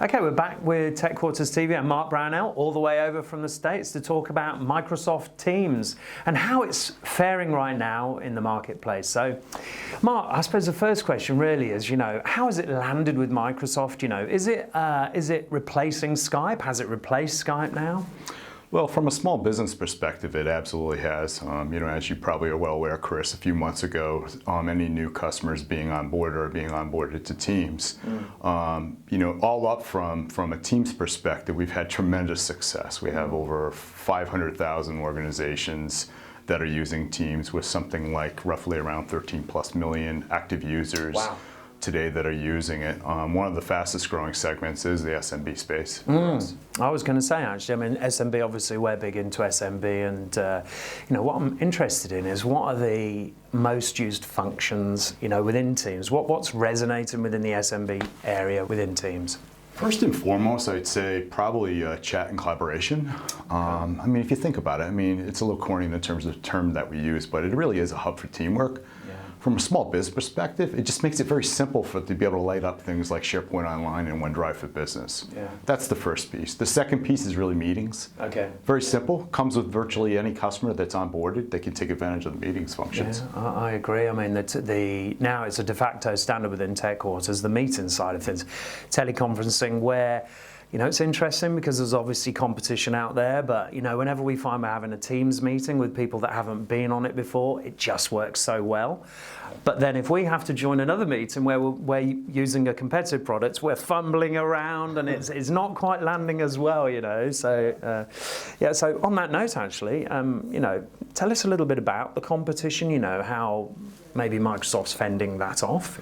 Okay, we're back with TechQuartersTV and Mark Brownell, all the way over from the States to talk about Microsoft Teams and how it's faring right now in the marketplace. So, Mark, I suppose the first question really is, how has it landed with Microsoft? Is it replacing Skype? Has it replaced Skype now? Well, from a small business perspective, it absolutely has. As you probably are well aware, Chris, a few months ago, any new customers being onboarded or being onboarded to Teams, all up from a Teams perspective, we've had tremendous success. We have over 500,000 organizations that are using Teams with something like roughly around 13 plus million active users. Wow. Today that are using it. One of the fastest growing segments is the SMB space. I was going to say, actually, SMB, obviously we're big into SMB, and what I'm interested in is what are the most used functions within Teams? What's resonating within the SMB area within Teams? First and foremost, I'd say probably chat and collaboration. If you think about it, it's a little corny in terms of the term that we use, but it really is a hub for teamwork. From a small business perspective, it just makes it very simple to be able to light up things like SharePoint Online and OneDrive for Business. Yeah. That's the first piece. The second piece is really meetings. Okay. Very simple. Comes with virtually any customer that's onboarded. They can take advantage of the meetings functions. Yeah, I agree. Now it's a de facto standard within TechQuarters, the meeting side of things. Teleconferencing where it's interesting because there's obviously competition out there, but whenever we find we're having a Teams meeting with people that haven't been on it before, it just works so well. But then if we have to join another meeting where we're using a competitive product, we're fumbling around and it's not quite landing as well, So, so on that note, actually, tell us a little bit about the competition, how maybe Microsoft's fending that off,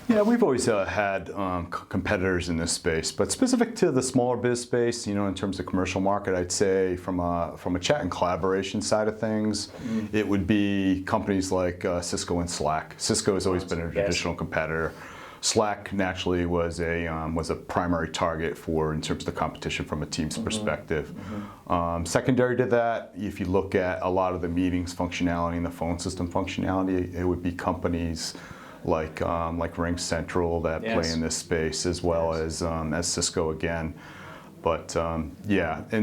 Yeah, we've always had competitors in this space, but specific to the smaller biz space, in terms of commercial market, I'd say from a chat and collaboration side of things, it would be companies like Cisco and Slack. Cisco has always been a traditional competitor. Slack naturally was a primary target in terms of the competition from a Teams perspective. Secondary to that, if you look at a lot of the meetings functionality and the phone system functionality, it would be companies like RingCentral that play in this space, as well as Cisco again. But and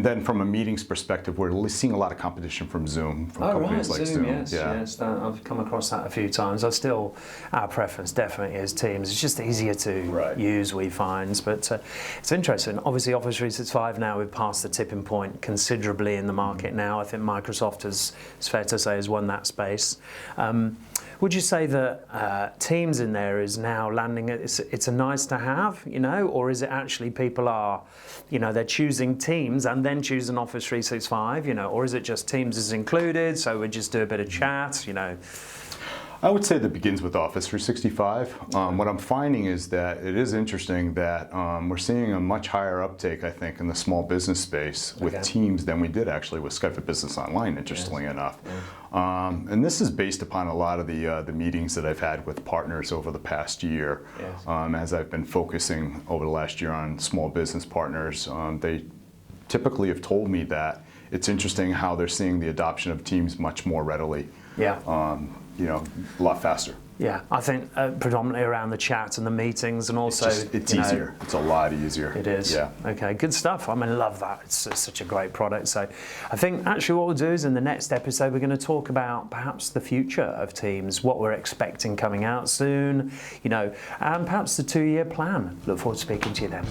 then from a meetings perspective, we're seeing a lot of competition from Zoom, from companies like Zoom. Yes, I've come across that a few times. Our preference definitely is Teams. It's just easier to use, we find. But it's interesting. Obviously, Office 365 now, we've passed the tipping point considerably in the market now. I think Microsoft, it's fair to say, has won that space. Would you say that Teams in there is now landing? It's a nice to have, or is it actually people are, they're choosing Teams and then choosing Office 365, or is it just Teams is included, so we just do a bit of chat, I would say that begins with Office 365. What I'm finding is that it is interesting that we're seeing a much higher uptake, I think, in the small business space with Teams than we did actually with Skype for Business Online, interestingly enough. And this is based upon a lot of the meetings that I've had with partners over the past year. As I've been focusing over the last year on small business partners, they typically have told me that it's interesting how they're seeing the adoption of Teams much more readily. A lot faster. Yeah, I think predominantly around the chat and the meetings, and also it's easier. It's a lot easier. It is. Yeah. Okay, good stuff. Love that. It's such a great product. So I think actually what we'll do is in the next episode we're going to talk about perhaps the future of Teams, what we're expecting coming out soon, and perhaps the 2-year plan. Look forward to speaking to you then.